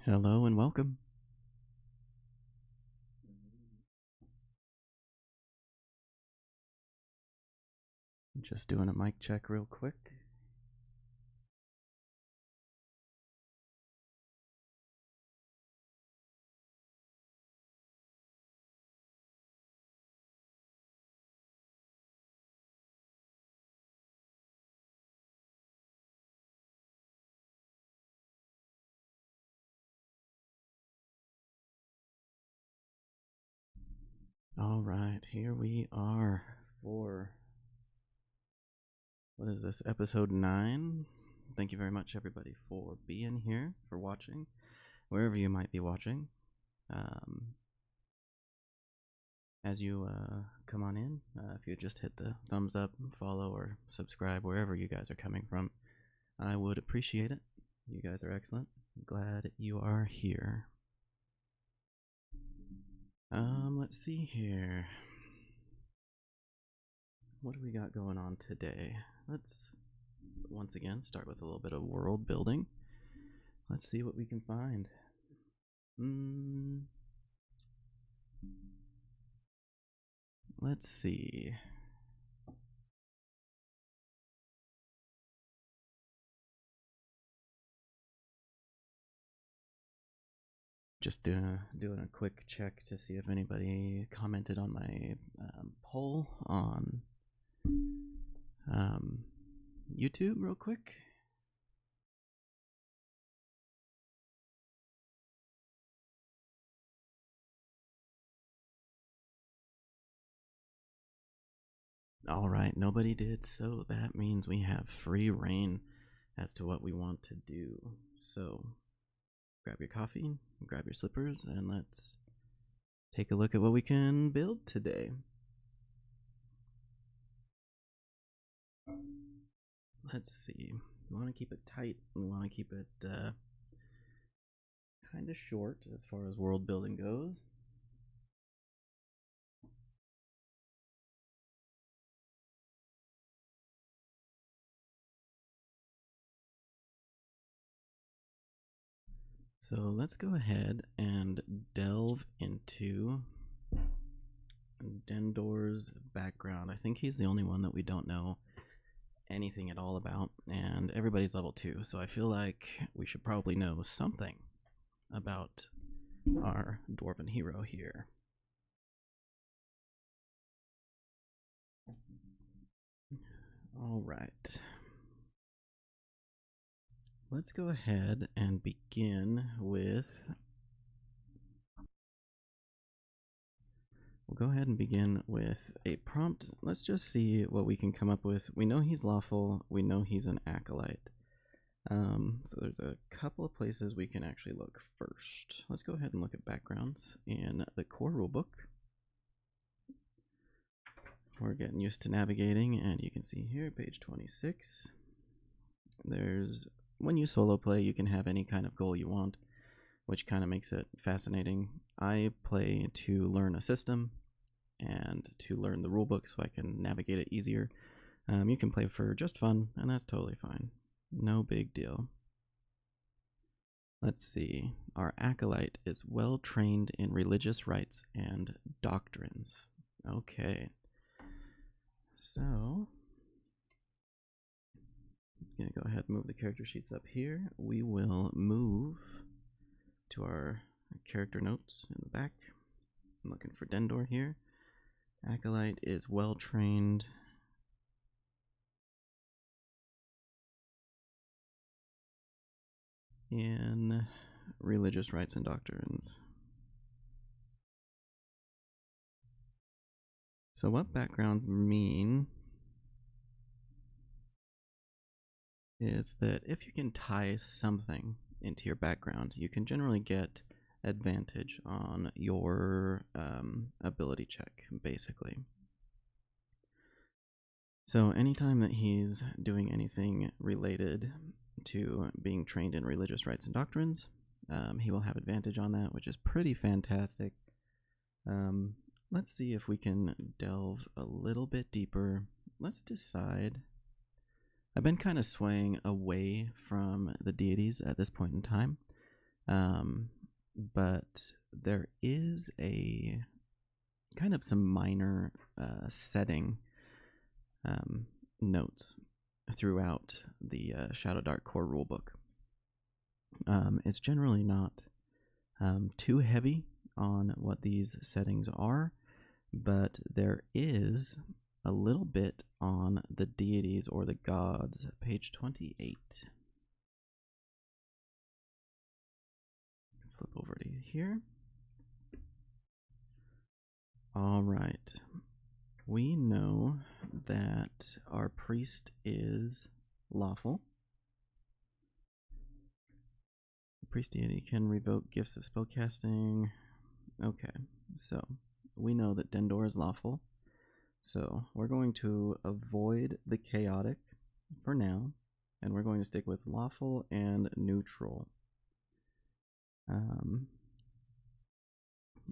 Hello and welcome. Just doing a mic check real quick. All right, here we are for, what is this, episode 9? Thank you very much, everybody, for being here, for watching, wherever you might be watching. As you come on in, if you just hit the thumbs up, follow, or subscribe, wherever you guys are coming from, I would appreciate it. You guys are excellent. I'm glad you are here. Let's see here. What do we got going on today? Let's once again start with a little bit of world building. Let's see what we can find. Let's see. Just doing a quick check to see if anybody commented on my poll on YouTube real quick. All right, nobody did, so that means we have free reign as to what we want to do. So grab your coffee, grab your slippers, and let's take a look at what we can build today. Let's see. We want to keep it tight. We want to keep it kind of short as far as world building goes. So let's go ahead and delve into Dendros' background. I think he's the only one that we don't know anything at all about, and everybody's level 2, so I feel like we should probably know something about our dwarven hero here. All right. Let's go ahead and begin with... We'll go ahead and begin with a prompt. Let's just see what we can come up with. We know he's lawful. We know he's an acolyte. So there's a couple of places we can actually look first. Let's go ahead and look at backgrounds in the core rulebook. We're getting used to navigating, and you can see here, page 26. There's, when you solo play, you can have any kind of goal you want, which kind of makes it fascinating. I play to learn a system and to learn the rulebook so I can navigate it easier. You can play for just fun, and that's totally fine. No big deal. Let's see. Our acolyte is well trained in religious rites and doctrines. Okay. So, I'm going to go ahead and move the character sheets up here. We will move to our character notes in the back. I'm looking for Dendor here. Acolyte is well trained in religious rites and doctrines. So what backgrounds mean is that if you can tie something into your background, you can generally get advantage on your ability check, basically. So anytime that he's doing anything related to being trained in religious rites and doctrines, he will have advantage on that, which is pretty fantastic. Let's see if we can delve a little bit deeper. Let's decide. I've been kind of swaying away from the deities at this point in time. But there is a kind of some minor setting notes throughout the ShadowDark core rulebook. It's generally not too heavy on what these settings are, but there is a little bit on the deities or the gods. Page 28. Flip over to here. All right. We know that our priest is lawful. The priest deity can revoke gifts of spellcasting. Okay, so we know that Dendor is lawful. So we're going to avoid the chaotic for now, and we're going to stick with lawful and neutral.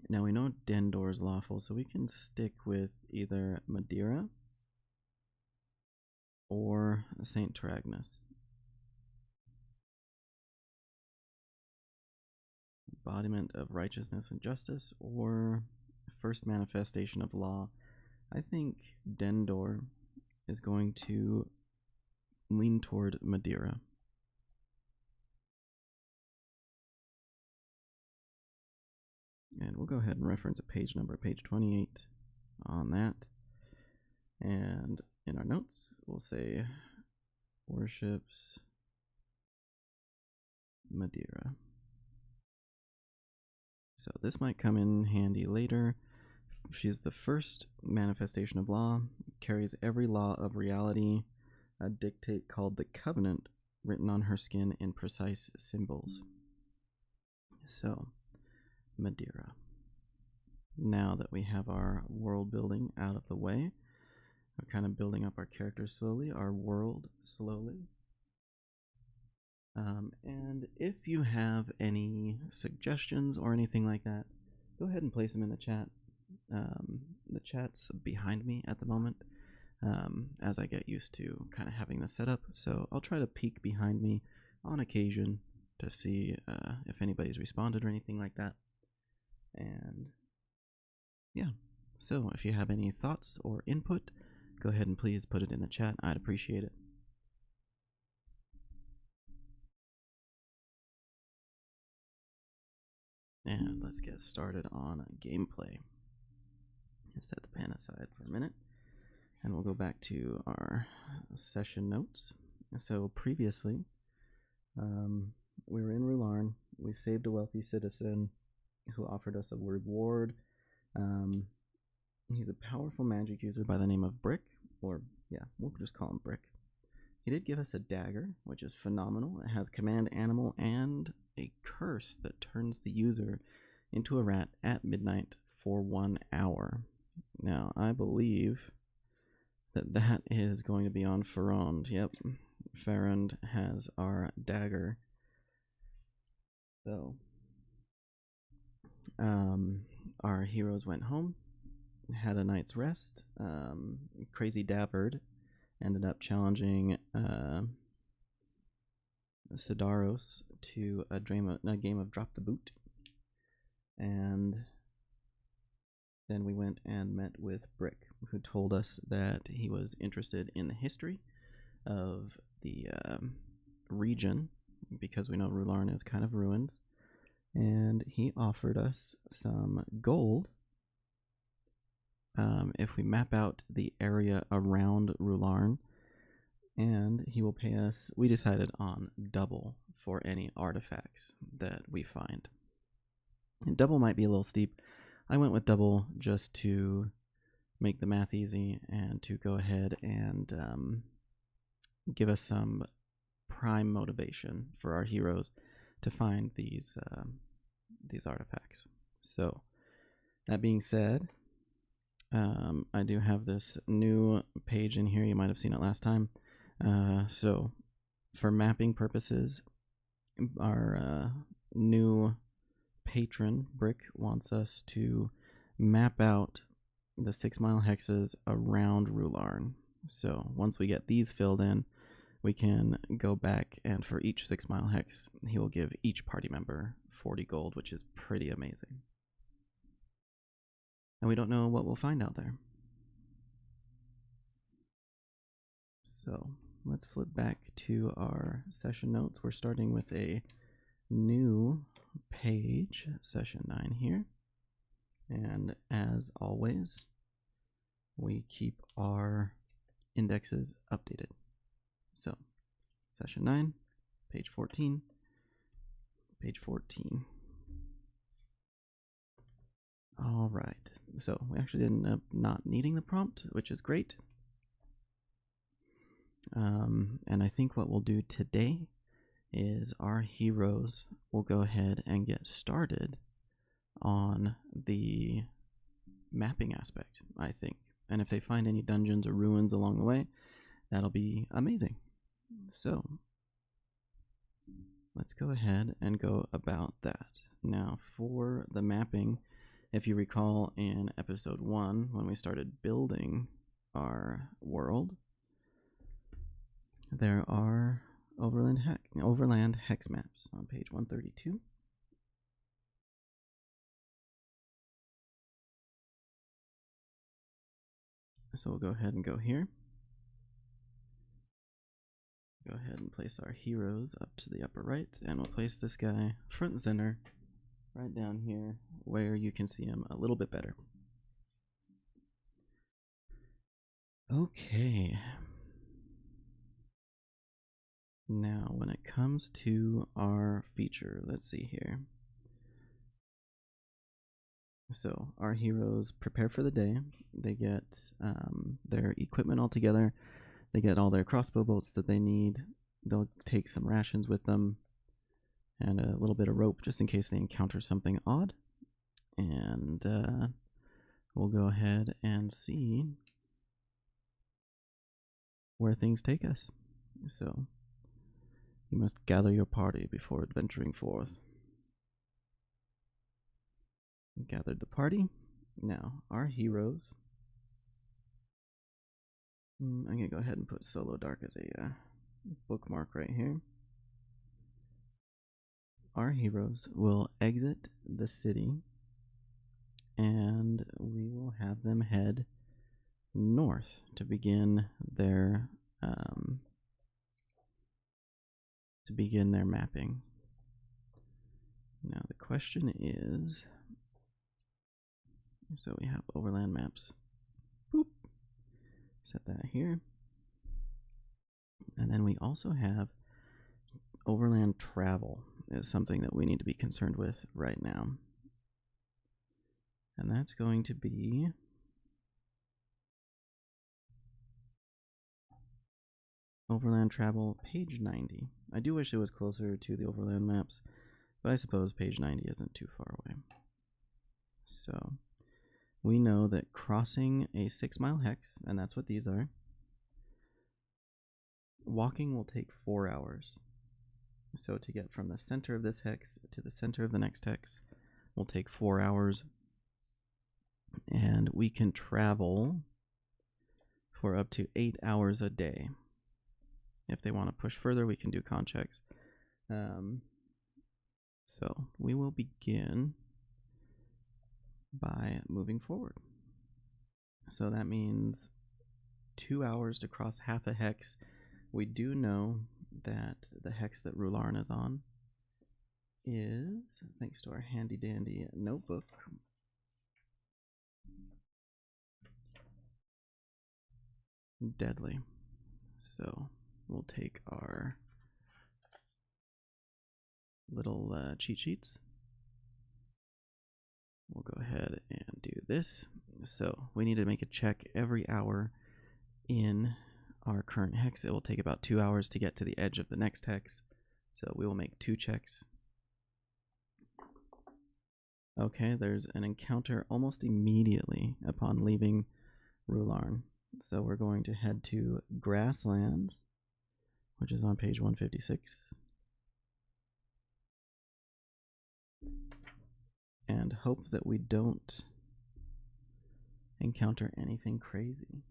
Now we know Dendor is lawful, so we can stick with either Madeira or Saint Taragnus. Embodiment of righteousness and justice, or first manifestation of law. I think Dendor is going to lean toward Madeira. And we'll go ahead and reference a page number, page 28 on that. And in our notes, we'll say worships Madeira. So this might come in handy later. She is the first manifestation of law, carries every law of reality, a dictate called the Covenant, written on her skin in precise symbols. So, Madeira. Now that we have our world building out of the way, we're kind of building up our characters slowly, our world slowly. And if you have any suggestions or anything like that, go ahead and place them in the chat. The chat's behind me at the moment, as I get used to kind of having this set up. So I'll try to peek behind me on occasion to see if anybody's responded or anything like that. And yeah, so if you have any thoughts or input, go ahead and please put it in the chat. I'd appreciate it. And let's get started on gameplay. Set the pen aside for a minute, and we'll go back to our session notes. So previously, we were in Rularn. We saved a wealthy citizen who offered us a reward. He's a powerful magic user by the name of Brick, or yeah, we'll just call him Brick. He did give us a dagger, which is phenomenal. It has command animal and a curse that turns the user into a rat at midnight for 1 hour. Now, I believe that that is going to be on Farond. Yep, Farond has our dagger. So, our heroes went home, had a night's rest. Crazy Dabbard ended up challenging Sidaros to a game of Drop the Boot. And then we went and met with Brick, who told us that he was interested in the history of the region, because we know Rularn is kind of ruined. And he offered us some gold if we map out the area around Rularn, and he will pay us, we decided on double for any artifacts that we find. And double might be a little steep. I went with double just to make the math easy and to go ahead and give us some prime motivation for our heroes to find these artifacts. So, that being said, I do have this new page in here. You might have seen it last time. So, for mapping purposes, our new patron, Brick, wants us to map out the 6 mile hexes around Rularn. So, once we get these filled in, we can go back, and for each 6 mile hex, he will give each party member 40 gold, which is pretty amazing. And we don't know what we'll find out there. So let's flip back to our session notes. We're starting with a new page, session 9 here. And as always, we keep our indexes updated. So session 9, page 14, page 14. All right, so we actually ended up not needing the prompt, which is great. And I think what we'll do today is our heroes will go ahead and get started on the mapping aspect, I think. And if they find any dungeons or ruins along the way, that'll be amazing. So let's go ahead and go about that. Now for the mapping, if you recall in episode 1, when we started building our world, there are overland hex maps on page 132. So we'll go ahead and go here. Go ahead and place our heroes up to the upper right, and we'll place this guy front and center right down here where you can see him a little bit better. Okay. Now, when it comes to our feature, let's see here. So our heroes prepare for the day. They get their equipment all together. They get all their crossbow bolts that they need. They'll take some rations with them and a little bit of rope just in case they encounter something odd. And we'll go ahead and see where things take us. So you must gather your party before adventuring forth. Gathered the party. Now, our heroes. I'm going to go ahead and put Solodark as a bookmark right here. Our heroes will exit the city, and we will have them head north to begin their mapping. Now the question is, so we have overland maps. Boop. Set that here. And then we also have overland travel is something that we need to be concerned with right now. And that's going to be overland travel, page 90. I do wish it was closer to the overland maps, but I suppose page 90 isn't too far away. So we know that crossing a 6 mile hex, and that's what these are, walking will take 4 hours. So to get from the center of this hex to the center of the next hex will take 4 hours. And we can travel for up to 8 hours a day. If they want to push further, we can do con checks. So we will begin by moving forward. So that means 2 hours to cross half a hex. We do know that the hex that Rularn is on is, thanks to our handy dandy notebook, deadly. So we'll take our little cheat sheets. We'll go ahead and do this. So we need to make a check every hour in our current hex. It will take about 2 hours to get to the edge of the next hex. So we will make 2 checks. Okay, there's an encounter almost immediately upon leaving Rularn. So we're going to head to Grasslands, which is on page 156. And hope that we don't encounter anything crazy.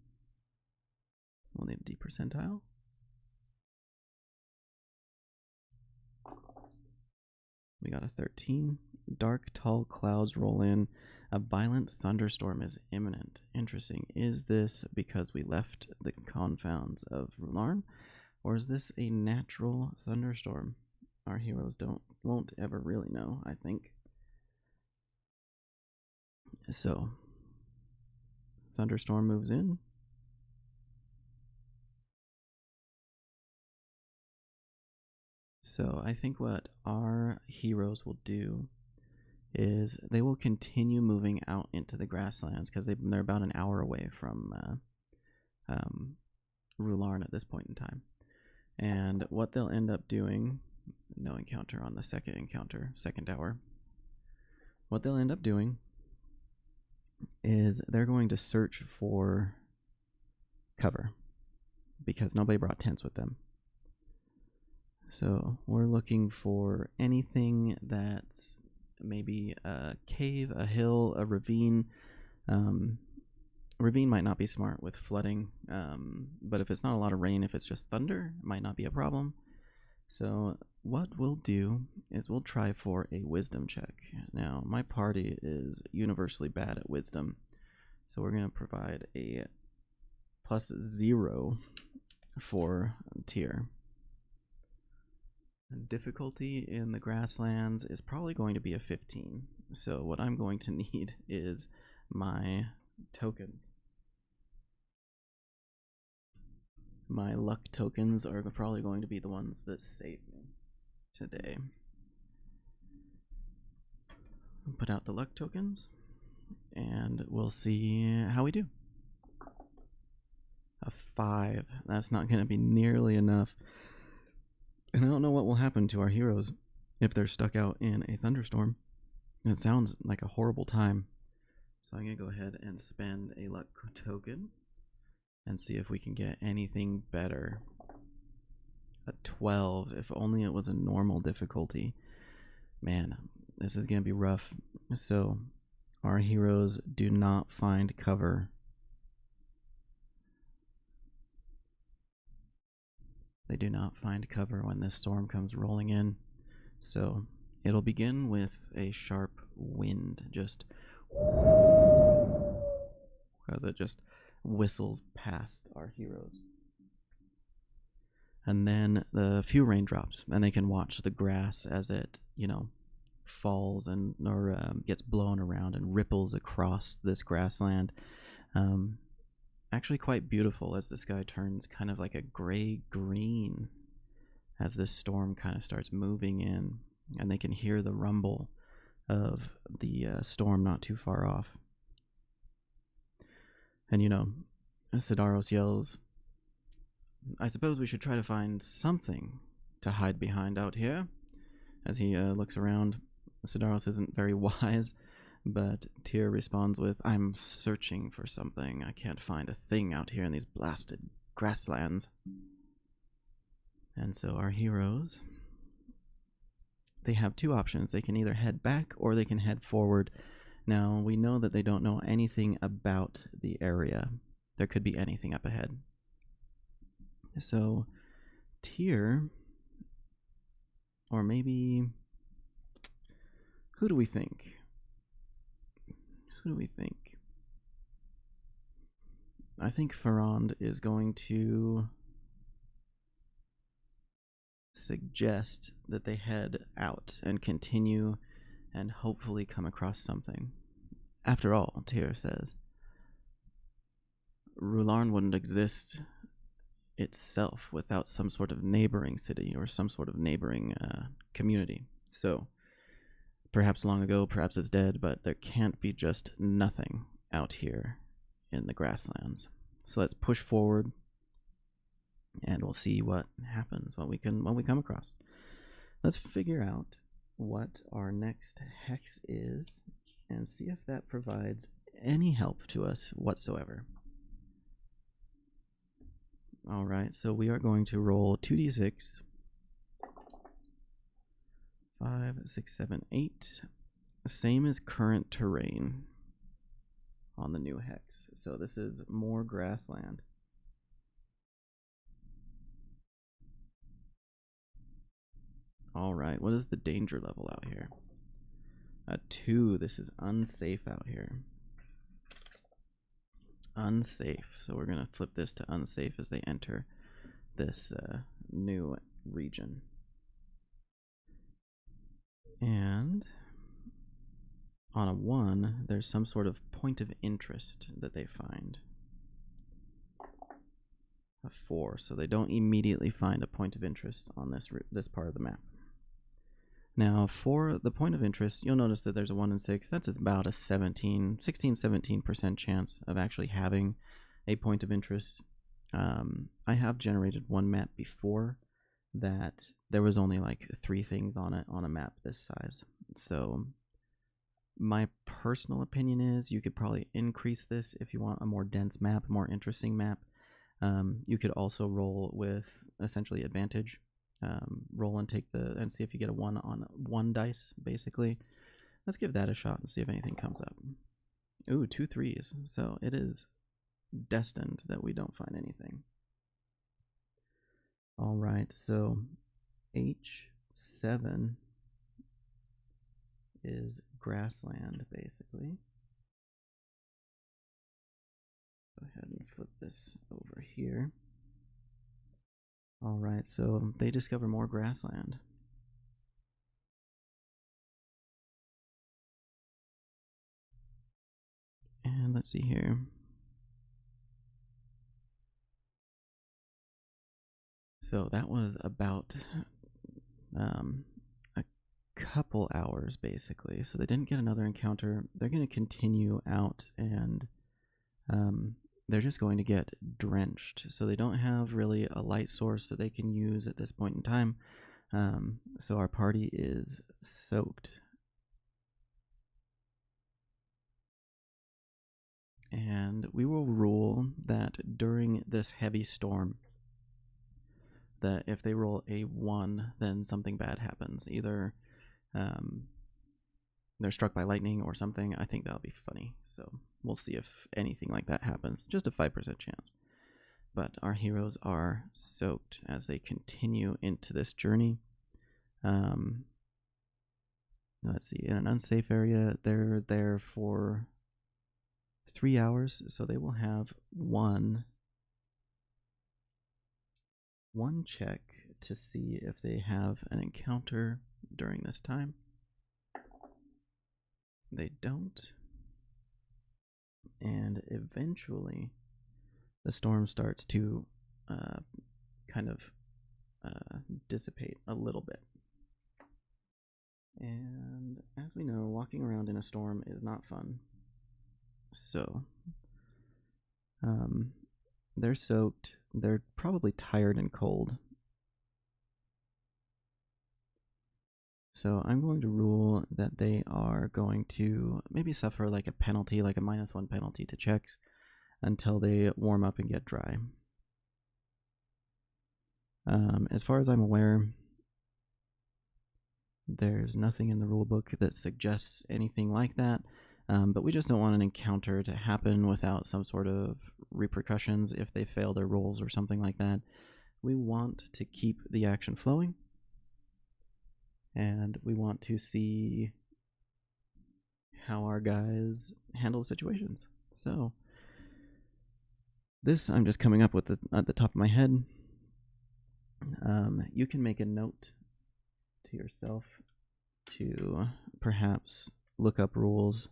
We'll need a D percentile. We got a 13. Dark, tall clouds roll in. A violent thunderstorm is imminent. Interesting. Is this because we left the confounds of Rularn? Or is this a natural thunderstorm? Our heroes won't ever really know, I think. So, thunderstorm moves in. So I think what our heroes will do is they will continue moving out into the grasslands because they're about an hour away from Rularn at this point in time. And what they'll end up doing, no encounter on the second hour. What they'll end up doing is they're going to search for cover because nobody brought tents with them. So we're looking for anything that's maybe a cave, a hill, a ravine. Ravine might not be smart with flooding, but if it's not a lot of rain, if it's just thunder, it might not be a problem. So what we'll do is we'll try for a wisdom check. Now, my party is universally bad at wisdom, so we're going to provide a +0 for tier. Difficulty in the grasslands is probably going to be a 15. So what I'm going to need is my tokens. My luck tokens are probably going to be the ones that save me today. I'll put out the luck tokens and we'll see how we do. A 5. That's not going to be nearly enough. And I don't know what will happen to our heroes if they're stuck out in a thunderstorm. It sounds like a horrible time. So I'm going to go ahead and spend a luck token and see if we can get anything better. A 12, if only it was a normal difficulty. Man, this is going to be rough. So our heroes do not find cover. They do not find cover when this storm comes rolling in. So it'll begin with a sharp wind, just as it just whistles past our heroes. And then the few raindrops, and they can watch the grass as it, falls and or gets blown around and ripples across this grassland. Actually quite beautiful as the sky turns kind of like a gray-green as this storm kind of starts moving in, and they can hear the rumble of the storm not too far off. And Sidaros yells, "I suppose we should try to find something to hide behind out here." As he looks around, Sidaros isn't very wise, but Tyr responds with, "I'm searching for something. I can't find a thing out here in these blasted grasslands." And so our heroes, they have two options. They can either head back or they can head forward. Now, we know that they don't know anything about the area. There could be anything up ahead. So Tyr, or maybe, who do we think? I think Ferrand is going to suggest that they head out and continue and hopefully come across something. After all, Tyr says, Rularn wouldn't exist itself without some sort of neighboring city or some sort of neighboring community. So perhaps long ago, perhaps it's dead, but there can't be just nothing out here in the grasslands. So let's push forward and we'll see what happens, what we come across. Let's figure out what our next hex is and see if that provides any help to us whatsoever. Alright, so we are going to roll 2d6. 5, 6, 7, 8. Same as current terrain on the new hex. So this is more grassland. All right, what is the danger level out here? A 2. This is unsafe out here. Unsafe. So we're going to flip this to unsafe as they enter this new region. And on a 1, there's some sort of point of interest that they find. A 4, so they don't immediately find a point of interest on this part of the map. Now, for the point of interest, you'll notice that there's a 1 in 6. That's about a 16-17% chance of actually having a point of interest. I have generated one map before that there was only like 3 things on it on a map this size. So my personal opinion is you could probably increase this if you want a more dense map, a more interesting map. You could also roll with essentially advantage. Roll and take and see if you get a 1 on 1 dice, basically. Let's give that a shot and see if anything comes up. Ooh, 2 3s. So it is destined that we don't find anything. All right, so H7 is grassland, basically. Go ahead and flip this over here. All right, so they discover more grassland. And let's see here. So that was about a couple hours, basically. So they didn't get another encounter. They're going to continue out, and they're just going to get drenched. So they don't have really a light source that they can use at this point in time. So our party is soaked. And we will rule that during this heavy storm, that if they roll a 1, then something bad happens. Either they're struck by lightning or something. I think that'll be funny. So we'll see if anything like that happens. Just a 5% chance. But our heroes are soaked as they continue into this journey. Let's see. In an unsafe area, they're there for 3 hours. So they will have one check to see if they have an encounter during this time. They don't. And eventually the storm starts to kind of dissipate a little bit. And as we know, walking around in a storm is not fun. So they're soaked. They're probably tired and cold. So I'm going to rule that they are going to maybe suffer like a penalty, like a -1 penalty to checks until they warm up and get dry. As far as I'm aware, there's nothing in the rulebook that suggests anything like that. But we just don't want an encounter to happen without some sort of repercussions if they fail their rolls or something like that. We want to keep the action flowing, and we want to see how our guys handle situations. So this I'm just coming up with at the top of my head. You can make a note to yourself to perhaps look up rules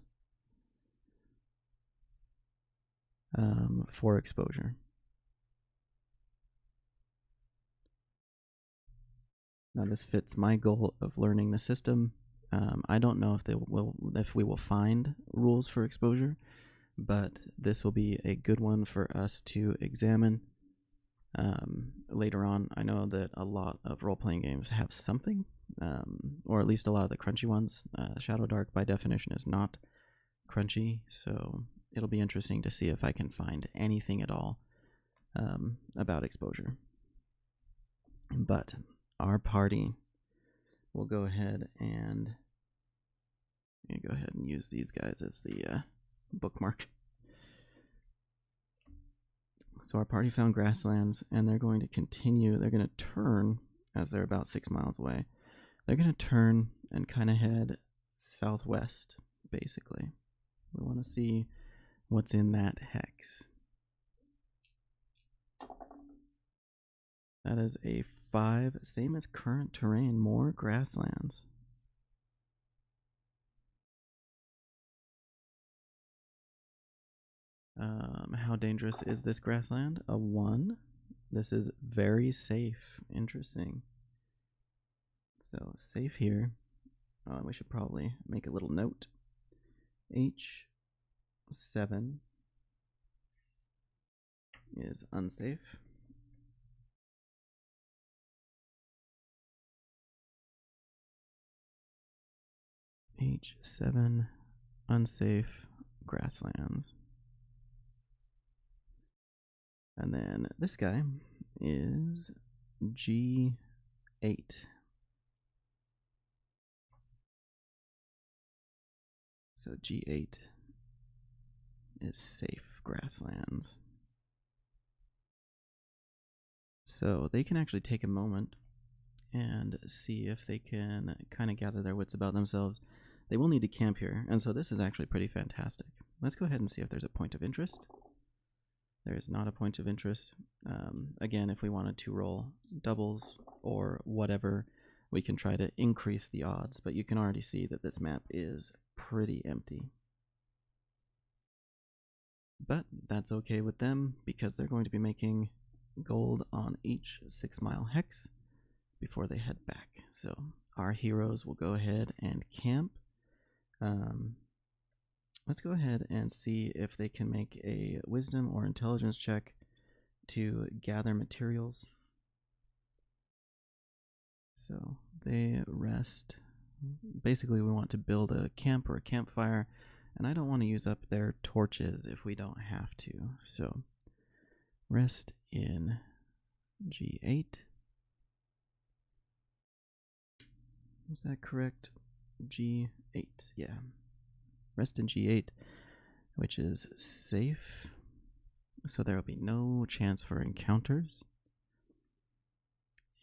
for exposure. Now this fits my goal of learning the system. I don't know if we will find rules for exposure, but this will be a good one for us to examine later on. I know that a lot of role-playing games have something, or at least a lot of the crunchy ones. ShadowDark by definition is not crunchy, so it'll be interesting to see if I can find anything at all about exposure. But our party will go ahead and use these guys as the bookmark. So our party found grasslands, and they're going to continue. They're going to turn as they're about 6 miles away, they're going to turn and kind of head southwest, basically. We want to see what's in that hex. That is a 5, same as current terrain, more grasslands. How dangerous is this grassland? A 1. This is very safe. Interesting. So safe here. We should probably make a little note. H7 is unsafe. H7 unsafe grasslands. And then this guy is G8. So G8 is safe grasslands. So they can actually take a moment and see if they can kind of gather their wits about themselves. They will need to camp here, and so this is actually pretty fantastic. Let's go ahead and see if there's a point of interest. There is not a point of interest. Again, if we wanted to roll doubles or whatever, we can try to increase the odds, but you can already see that this map is pretty empty. But that's okay with them because they're going to be making gold on each 6-mile hex before they head back. So our heroes will go ahead and camp. Let's go ahead and see if they can make a wisdom or intelligence check to gather materials. So they rest. Basically, we want to build a camp or a campfire, and I don't want to use up their torches if we don't have to. So rest in G8. Is that correct? G8, yeah. Rest in G8, which is safe. So there will be no chance for encounters.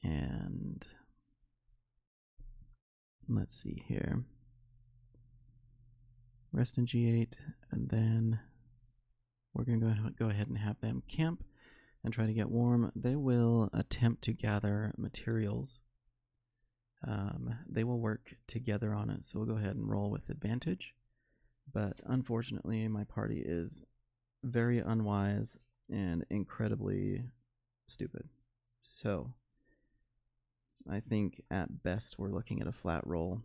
And let's see here. Rest in G8, and then we're going to go ahead and have them camp and try to get warm. They will attempt to gather materials. They will work together on it, so we'll go ahead and roll with advantage. But unfortunately, my party is very unwise and incredibly stupid. So I think at best we're looking at a flat roll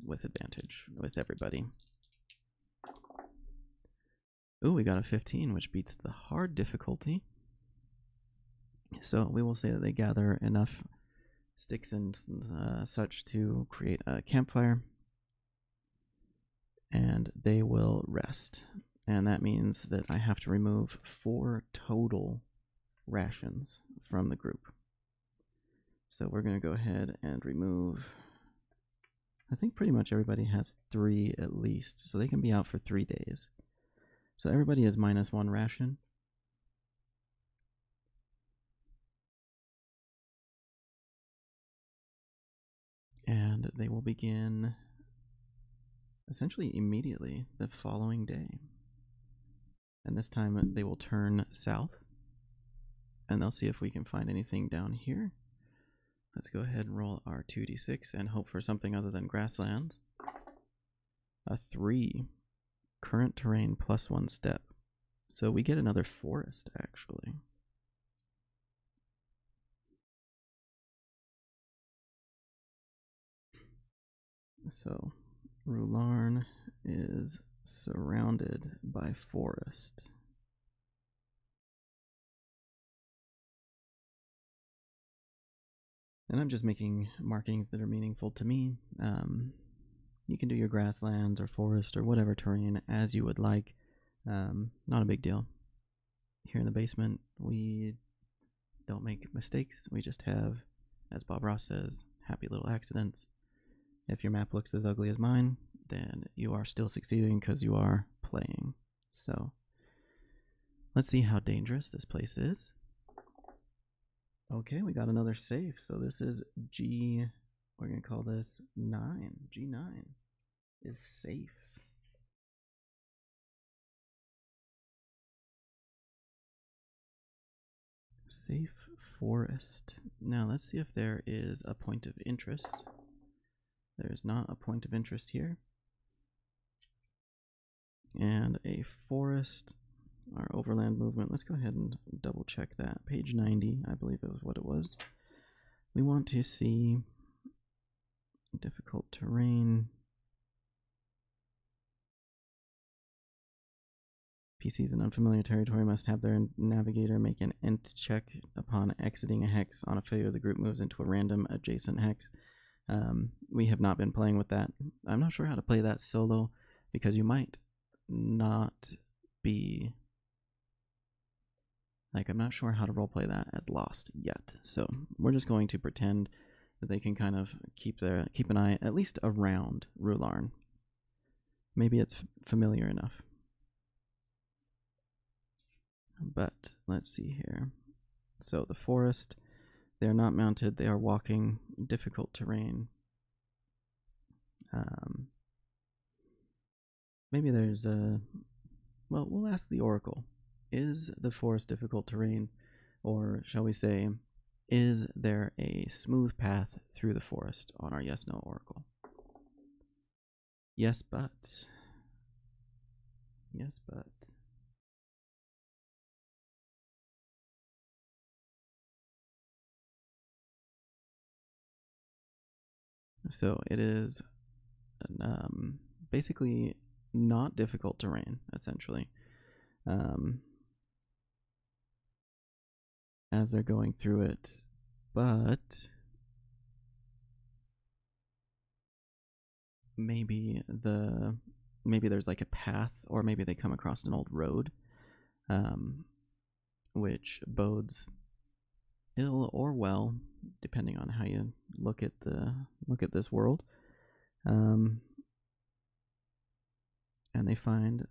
with advantage with everybody. Ooh, we got a 15, which beats the hard difficulty. So we will say that they gather enough sticks and such to create a campfire. And they will rest. And that means that I have to remove 4 total rations from the group. So we're going to go ahead and remove, I think pretty much everybody has 3 at least, so they can be out for 3 days. So everybody is -1 ration. And they will begin essentially immediately the following day. And this time they will turn south, and they'll see if we can find anything down here. Let's go ahead and roll our 2d6 and hope for something other than grasslands. A 3. Current terrain +1 step. So we get another forest, actually. So Rularn is surrounded by forest. And I'm just making markings that are meaningful to me. You can do your grasslands or forest or whatever terrain as you would like. Not a big deal. Here in the basement, we don't make mistakes. We just have, as Bob Ross says, happy little accidents. If your map looks as ugly as mine, then you are still succeeding because you are playing. So let's see how dangerous this place is. Okay, we got another safe. So this is G9. we're going to call this 9. G9 is safe. Safe forest. Now let's see if there is a point of interest. There's not a point of interest here. And a forest, our overland movement. Let's go ahead and double check that. Page 90, I believe it was what it was. We want to see difficult terrain. PCs in unfamiliar territory must have their navigator make an int check upon exiting a hex. On a failure, the group moves into a random adjacent hex. We have not been playing with that. I'm not sure how to play that solo because you might not be... Like, I'm not sure how to roleplay that as Lost yet. So we're just going to pretend that they can kind of keep an eye at least around Rularn. Maybe it's familiar enough. But let's see here. So the forest, they are not mounted, they are walking difficult terrain. Maybe there's a... Well, we'll ask the Oracle. Is the forest difficult terrain? Or shall we say, is there a smooth path through the forest on our yes-no Oracle? Yes, but... Yes, but... So it is basically not difficult terrain, essentially. As they're going through it, but maybe there's like a path, or maybe they come across an old road, which bodes ill or well, depending on how you look at this world. And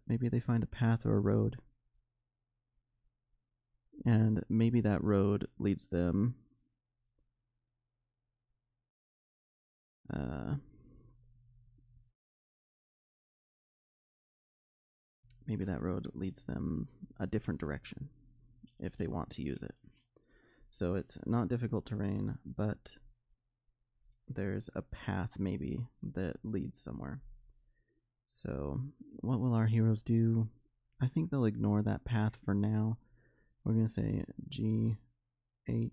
maybe they find a path or a road, and maybe that road leads them maybe that road leads them a different direction if they want to use it. So it's not difficult terrain, but there's a path maybe that leads somewhere. So what will our heroes do? I think they'll ignore that path for now. We're going to say G8.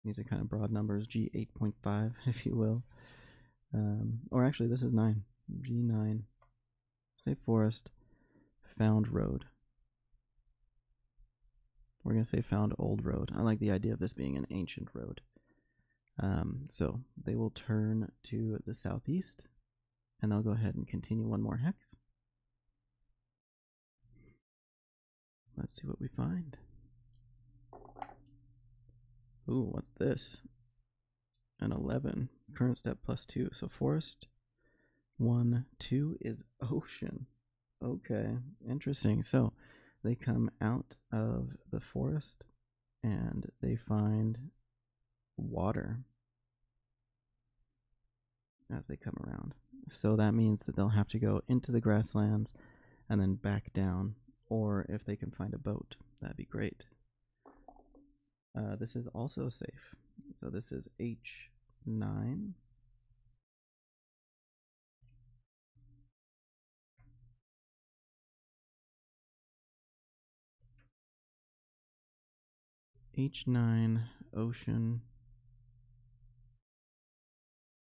These are kind of broad numbers, G8.5, if you will. Or actually, this is 9. G9. Safe forest. Found road. We're going to say found old road. I like the idea of this being an ancient road. So they will turn to the southeast, and they'll go ahead and continue one more hex. Let's see what we find. Ooh, what's this? An 11. Current step +2. So forest 1, 2 is ocean. Okay, interesting. So they come out of the forest and they find water as they come around. So that means that they'll have to go into the grasslands and then back down, or if they can find a boat, that'd be great. This is also safe. So this is H9. H9, ocean,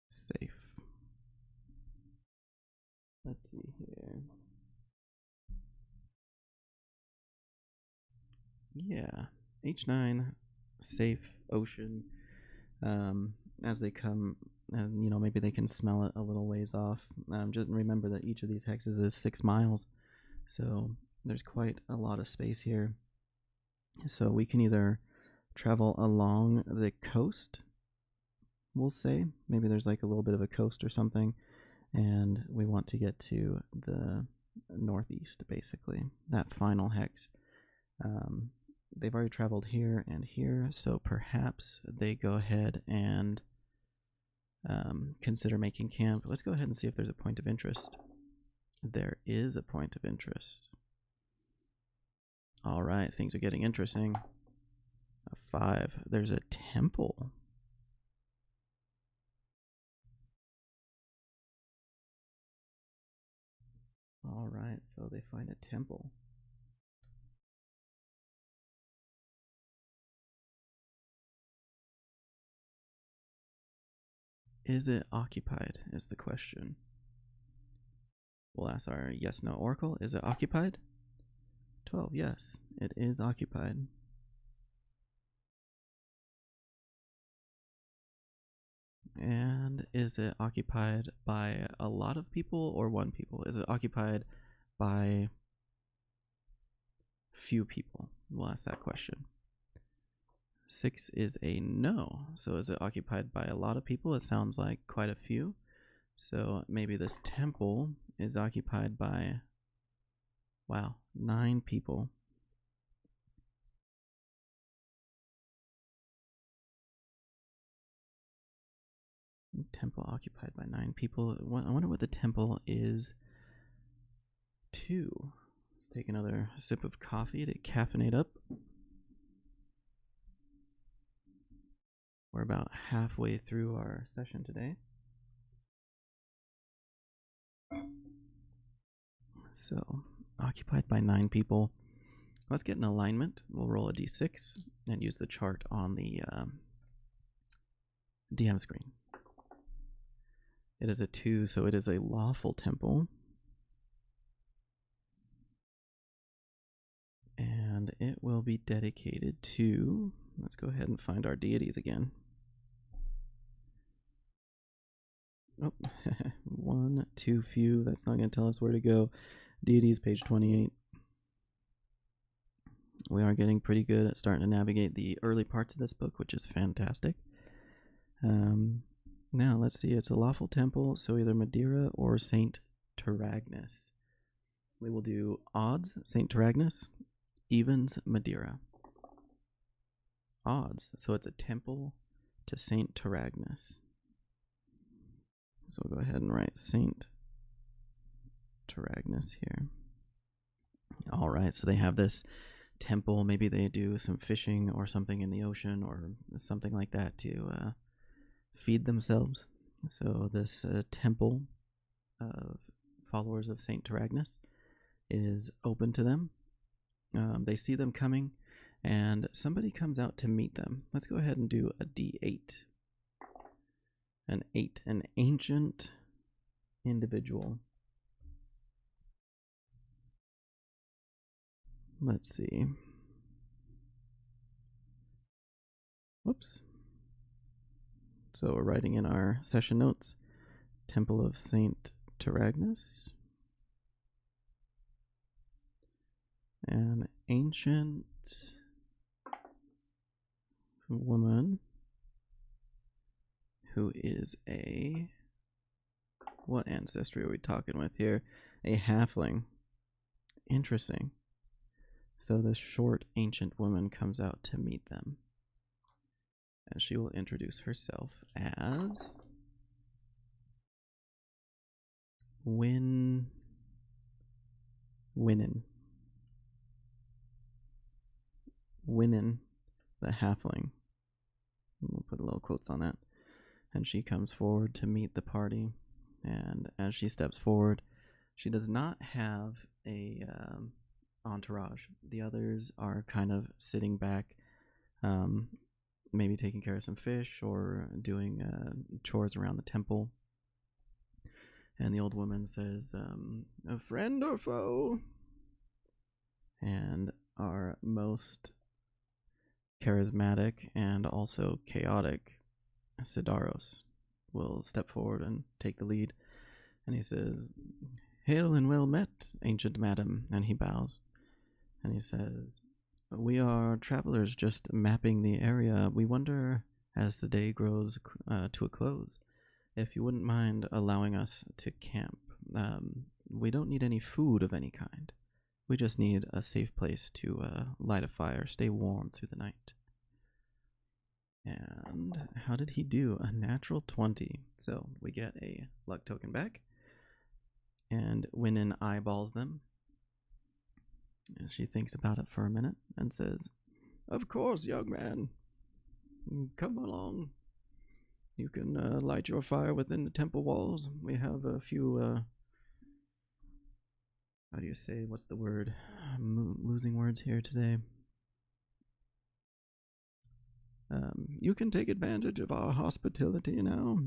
safe. Let's see here. Yeah, H9, safe, ocean. As they come, and maybe they can smell it a little ways off. Just remember that each of these hexes is 6 miles, so there's quite a lot of space here. So we can either travel along the coast, we'll say. Maybe there's like a little bit of a coast or something, and we want to get to the northeast, basically, that final hex. they've already traveled here and here, so perhaps they go ahead and consider making camp. Let's go ahead and see if there's a point of interest. There is a point of interest. All right, things are getting interesting. A 5. There's a temple. All right, so they find a temple. Is it occupied is the question. We'll ask our yes/no oracle. Is it occupied? 12, yes, it is occupied. And is it occupied by a lot of people or one people? Is it occupied by few people? We'll ask that question. 6 is a no. So is it occupied by a lot of people? It sounds like quite a few. So maybe this temple is occupied by, wow, 9 people. Temple occupied by 9 people. I wonder what the temple is to. Let's take another sip of coffee to caffeinate up. We're about halfway through our session today. So, occupied by 9 people. Let's get an alignment. We'll roll a d6 and use the chart on the DM screen. It is a 2, so it is a lawful temple. And it will be dedicated to, let's go ahead and find our deities again. Oh, one too few. That's not going to tell us where to go. Deities, page 28. We are getting pretty good at starting to navigate the early parts of this book, which is fantastic. Now, let's see. It's a lawful temple, so either Madeira or Saint Taragnus. We will do odds, Saint Taragnus, evens, Madeira. Odds, so it's a temple to Saint Taragnus. So we'll go ahead and write Saint Taragnus here. All right, so they have this temple. Maybe they do some fishing or something in the ocean or something like that to feed themselves. So this temple of followers of Saint Taragnus is open to them. They see them coming, and somebody comes out to meet them. Let's go ahead and do a d8. An 8, an ancient individual. Let's see. Whoops. So we're writing in our session notes, Temple of Saint Taragnus. An ancient woman who is a, what ancestry are we talking with here? A halfling. Interesting. So this short ancient woman comes out to meet them. And she will introduce herself as Winnin. Winnin, the halfling. We'll put little quotes on that. And she comes forward to meet the party. And as she steps forward, she does not have a entourage. The others are kind of sitting back, maybe taking care of some fish or doing chores around the temple. And the old woman says, a friend or foe? And our most charismatic and also chaotic Sidaros will step forward and take the lead. And he says, hail and well met, ancient madam. And he bows. And he says, we are travelers just mapping the area. We wonder, as the day grows to a close, if you wouldn't mind allowing us to camp. We don't need any food of any kind. We just need a safe place to light a fire, stay warm through the night. And how did he do? A natural 20. So we get a luck token back. And Winnan eyeballs them. And she thinks about it for a minute and says, "Of course, young man. Come along. You can light your fire within the temple walls. We have a few, how do you say, what's the word? I'm losing words here today. You can take advantage of our hospitality now.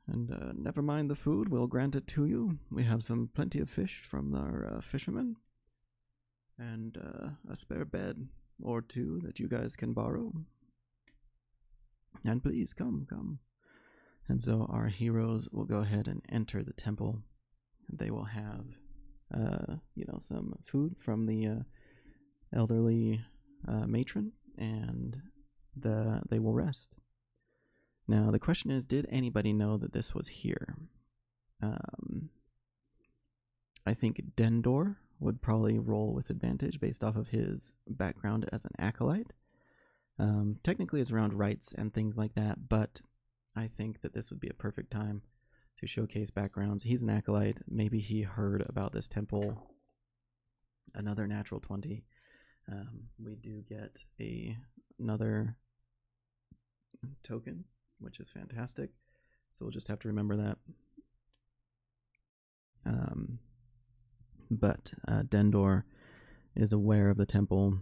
And never mind the food, we'll grant it to you. We have plenty of fish from our fishermen. And a spare bed or two that you guys can borrow. And please, come. And so our heroes will go ahead and enter the temple. They will have, some food from the elderly matron, and they will rest. Now, the question is, did anybody know that this was here? I think Dendros would probably roll with advantage based off of his background as an acolyte. Technically, it's around rites and things like that, but I think that this would be a perfect time to showcase backgrounds. He's an acolyte. Maybe he heard about this temple. Another natural 20. We do get another token, which is fantastic. So we'll just have to remember that. But Dendros is aware of the temple,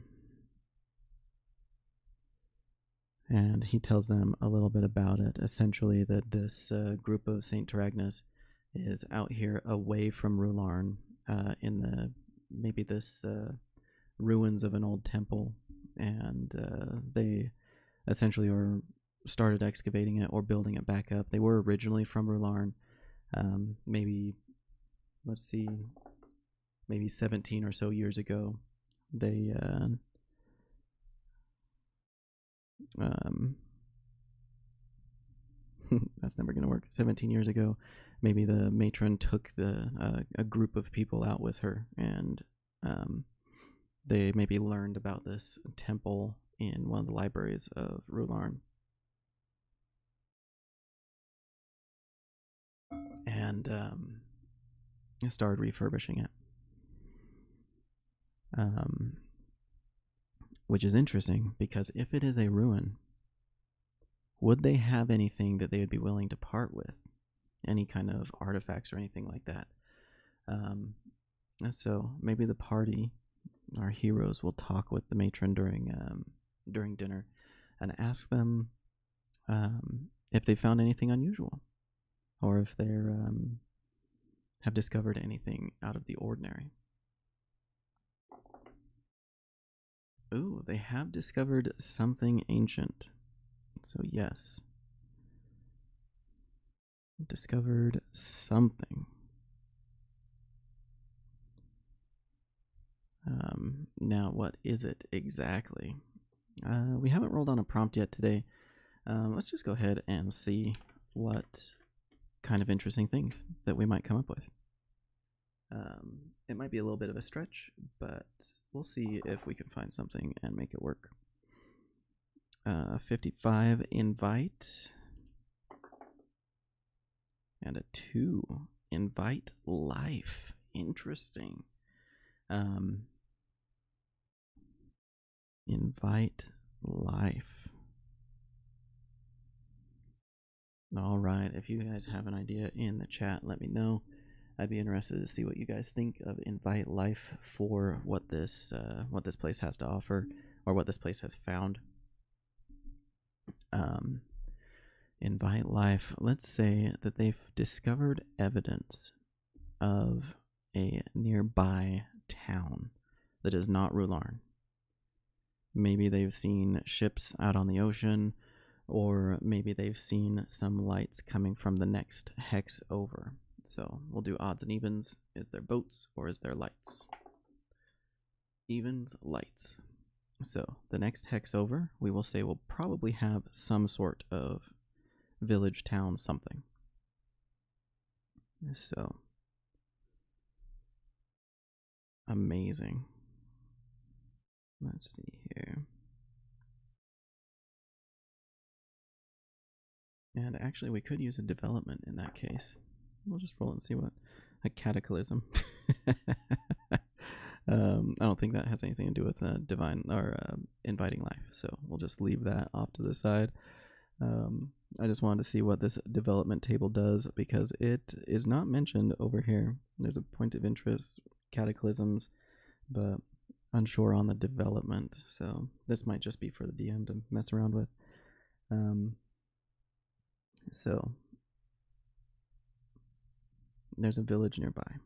and he tells them a little bit about it. Essentially, that this group of Saint Taragnus is out here away from Rularn, in this ruins of an old temple, and they essentially started excavating it or building it back up. They were originally from Rularn, maybe 17 or so years ago. They that's never gonna work. 17 years ago, maybe the matron took a group of people out with her, and they maybe learned about this temple in one of the libraries of Rularn, and started refurbishing it. Which is interesting, because if it is a ruin, would they have anything that they would be willing to part with? Any kind of artifacts or anything like that? So maybe the party, our heroes, will talk with the matron during dinner and ask them if they found anything unusual, or if they have discovered anything out of the ordinary. Ooh, they have discovered something ancient. So yes. Discovered something. Now, what is it exactly? We haven't rolled on a prompt yet today. Let's just go ahead and see what kind of interesting things that we might come up with. It might be a little bit of a stretch, but we'll see if we can find something and make it work. 55, invite. And a 2, invite life. Interesting. Invite life. All right, if you guys have an idea in the chat, let me know. I'd be interested to see what you guys think of invite life for what this place has to offer, or what this place has found. Invite life. Let's say that they've discovered evidence of a nearby town that is not Rularn. Maybe they've seen ships out on the ocean, or maybe they've seen some lights coming from the next hex over. So we'll do odds and evens. Is there boats or is there lights? Evens, lights. So the next hex over, we will say will probably have some sort of village, town, something. So amazing. Let's see here. And actually, we could use a development in that case. We'll just roll and see what a cataclysm. I don't think that has anything to do with divine or inviting life, so we'll just leave that off to the side. I just wanted to see what this development table does because it is not mentioned over here. There's a point of interest, cataclysms, but unsure on the development. So this might just be for the DM to mess around with. So there's a village nearby.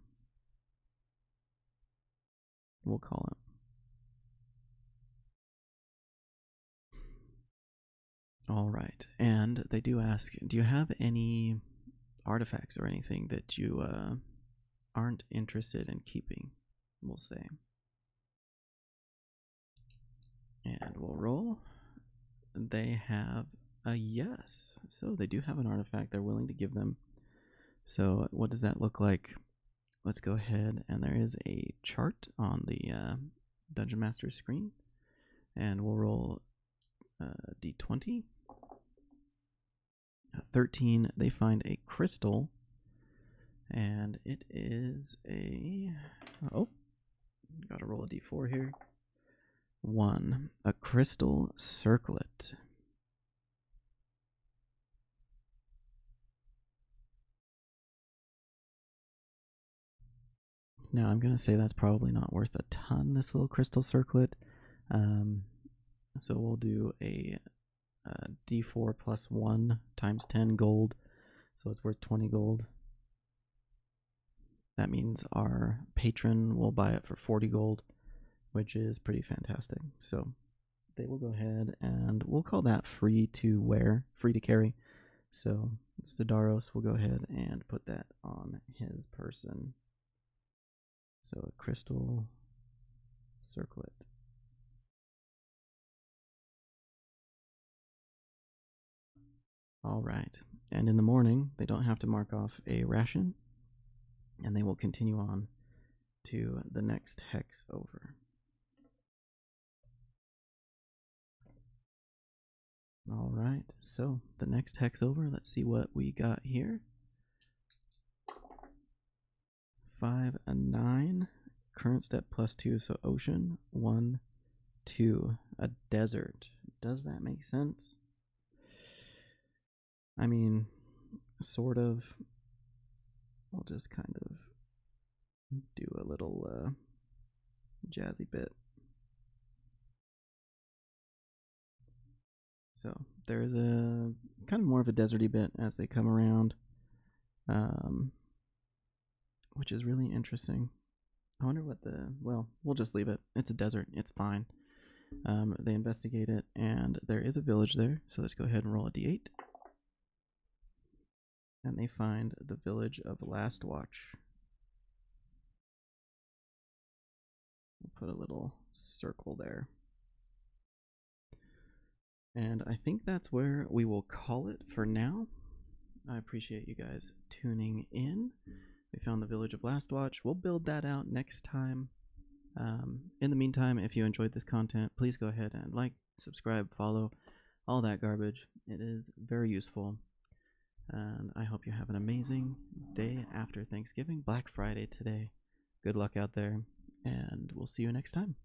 We'll call it. All right. And they do ask, do you have any artifacts or anything that you aren't interested in keeping? We'll say. And we'll roll. They have a yes. So they do have an artifact they're willing to give them. So what does that look like? Let's go ahead, and there is a chart on the Dungeon Master screen. And we'll roll D20. 13, they find a crystal, and it is a, oh, gotta roll a D4 here. 1, a crystal circlet. Now I'm gonna say that's probably not worth a ton, this little crystal circlet. So we'll do a D4 plus 1 times 10 gold, so it's worth 20 gold. That means our patron will buy it for 40 gold, which is pretty fantastic. So they will go ahead and we'll call that free to wear, free to carry. So Dendros will go ahead and put that on his person. So a crystal circlet. All right. And in the morning, they don't have to mark off a ration, and they will continue on to the next hex over. All right. So the next hex over, let's see what we got here. 5 and 9. Current step plus 2, so ocean. 1, 2. A desert. Does that make sense? I mean, sort of. I'll just kind of do a little jazzy bit. So there's a kind of more of a deserty bit as they come around, which is really interesting. I wonder what well, we'll just leave it. It's a desert. It's fine. They investigate it, and there is a village there. So let's go ahead and roll a d8. And they find the village of Last Watch. We'll put a little circle there. And I think that's where we will call it for now. I appreciate you guys tuning in. We found the village of Last Watch. We'll build that out next time. In the meantime, if you enjoyed this content, please go ahead and like, subscribe, follow, all that garbage. It is very useful. And I hope you have an amazing day after Thanksgiving, Black Friday today. Good luck out there, and we'll see you next time.